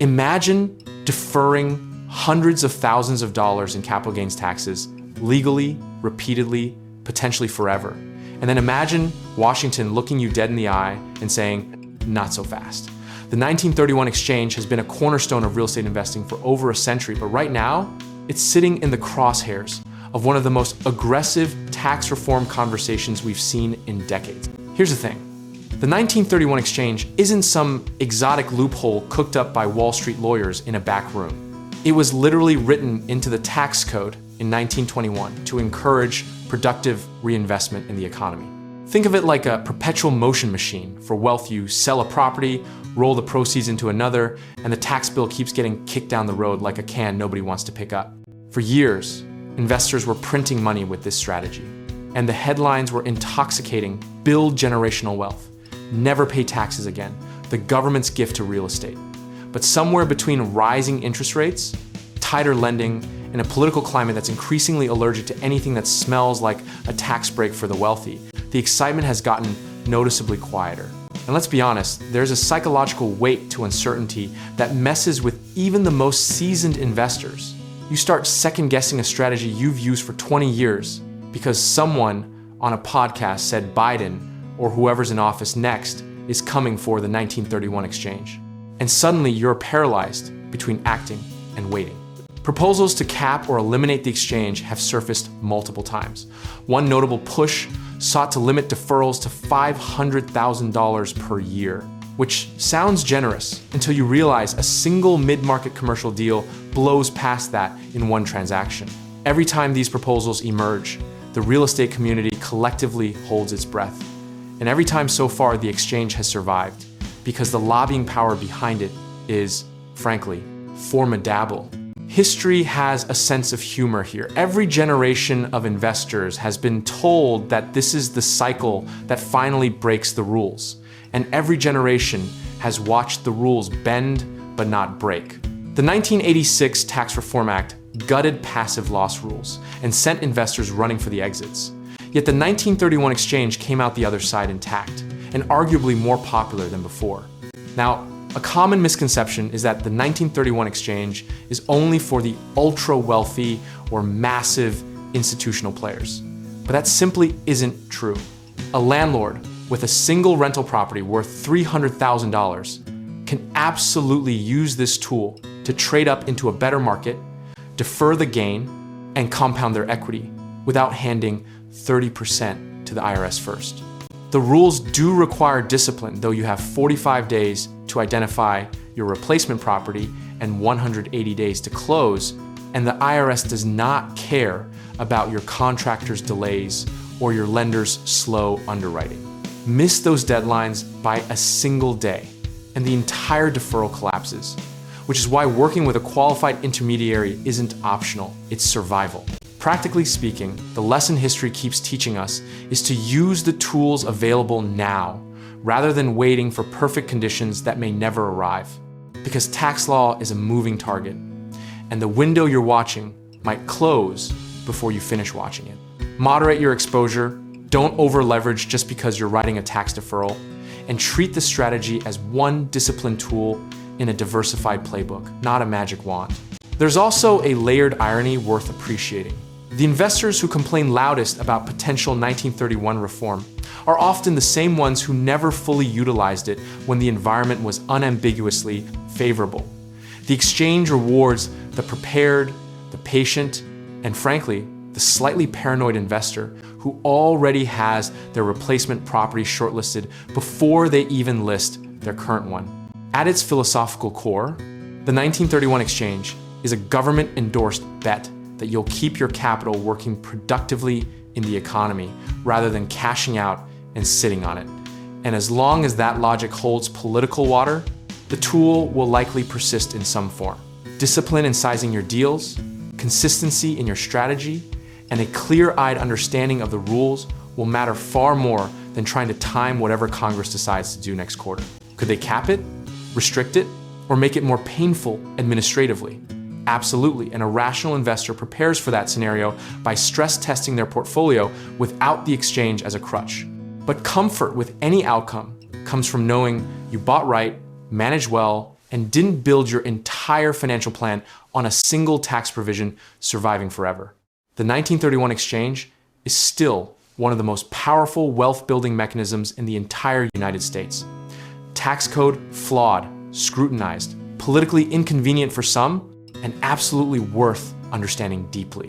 Imagine deferring hundreds of thousands of dollars in capital gains taxes legally, repeatedly, potentially forever. And then imagine Washington looking you dead in the eye and saying, not so fast. The 1931 exchange has been a cornerstone of real estate investing for over a century, but right now, it's sitting in the crosshairs of one of the most aggressive tax reform conversations we've seen in decades. Here's the thing. The 1931 exchange isn't some exotic loophole cooked up by Wall Street lawyers in a back room. It was literally written into the tax code in 1921 to encourage productive reinvestment in the economy. Think of it like a perpetual motion machine. For wealth, you sell a property, roll the proceeds into another, and the tax bill keeps getting kicked down the road like a can nobody wants to pick up. For years, investors were printing money with this strategy, and the headlines were intoxicating: build generational wealth, never pay taxes again, the government's gift to real estate. But somewhere between rising interest rates, tighter lending, and a political climate that's increasingly allergic to anything that smells like a tax break for the wealthy, the excitement has gotten noticeably quieter. And let's be honest, there's a psychological weight to uncertainty that messes with even the most seasoned investors. You start second-guessing a strategy you've used for 20 years because someone on a podcast said Biden or whoever's in office next is coming for the 1931 exchange. And suddenly you're paralyzed between acting and waiting. Proposals to cap or eliminate the exchange have surfaced multiple times. One notable push sought to limit deferrals to $500,000 per year, which sounds generous until you realize a single mid-market commercial deal blows past that in one transaction. Every time these proposals emerge, the real estate community collectively holds its breath. And every time so far, the exchange has survived because the lobbying power behind it is, frankly, formidable. History has a sense of humor here. Every generation of investors has been told that this is the cycle that finally breaks the rules. And every generation has watched the rules bend but not break. The 1986 Tax Reform Act gutted passive loss rules and sent investors running for the exits. Yet the 1931 exchange came out the other side intact and arguably more popular than before. Now, a common misconception is that the 1931 exchange is only for the ultra-wealthy or massive institutional players. But that simply isn't true. A landlord with a single rental property worth $300,000 can absolutely use this tool to trade up into a better market, defer the gain, and compound their equity without handing 30% to the IRS first. The rules do require discipline, though you have 45 days to identify your replacement property and 180 days to close, and the IRS does not care about your contractor's delays or your lender's slow underwriting. Miss those deadlines by a single day, and the entire deferral collapses, which is why working with a qualified intermediary isn't optional, it's survival. Practically speaking, the lesson history keeps teaching us is to use the tools available now, rather than waiting for perfect conditions that may never arrive. Because tax law is a moving target, and the window you're watching might close before you finish watching it. Moderate your exposure, don't over-leverage just because you're writing a tax deferral, and treat the strategy as one disciplined tool in a diversified playbook, not a magic wand. There's also a layered irony worth appreciating. The investors who complain loudest about potential 1931 reform are often the same ones who never fully utilized it when the environment was unambiguously favorable. The exchange rewards the prepared, the patient, and frankly, the slightly paranoid investor who already has their replacement property shortlisted before they even list their current one. At its philosophical core, the 1931 exchange is a government-endorsed bet that you'll keep your capital working productively in the economy rather than cashing out and sitting on it. And as long as that logic holds political water, the tool will likely persist in some form. Discipline in sizing your deals, consistency in your strategy, and a clear-eyed understanding of the rules will matter far more than trying to time whatever Congress decides to do next quarter. Could they cap it, restrict it, or make it more painful administratively? Absolutely, and a rational investor prepares for that scenario by stress testing their portfolio without the exchange as a crutch. But comfort with any outcome comes from knowing you bought right, managed well, and didn't build your entire financial plan on a single tax provision surviving forever. The 1931 exchange is still one of the most powerful wealth-building mechanisms in the entire United States. Tax code flawed, scrutinized, politically inconvenient for some, and absolutely worth understanding deeply.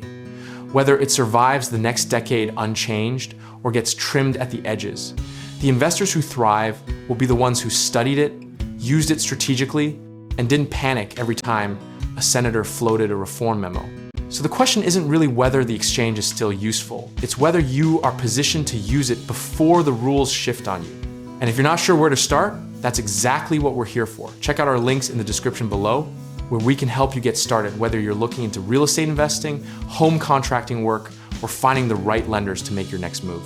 Whether it survives the next decade unchanged or gets trimmed at the edges, the investors who thrive will be the ones who studied it, used it strategically, and didn't panic every time a senator floated a reform memo. So the question isn't really whether the exchange is still useful, it's whether you are positioned to use it before the rules shift on you. And if you're not sure where to start, that's exactly what we're here for. Check out our links in the description below, where we can help you get started, whether you're looking into real estate investing, home contracting work, or finding the right lenders to make your next move.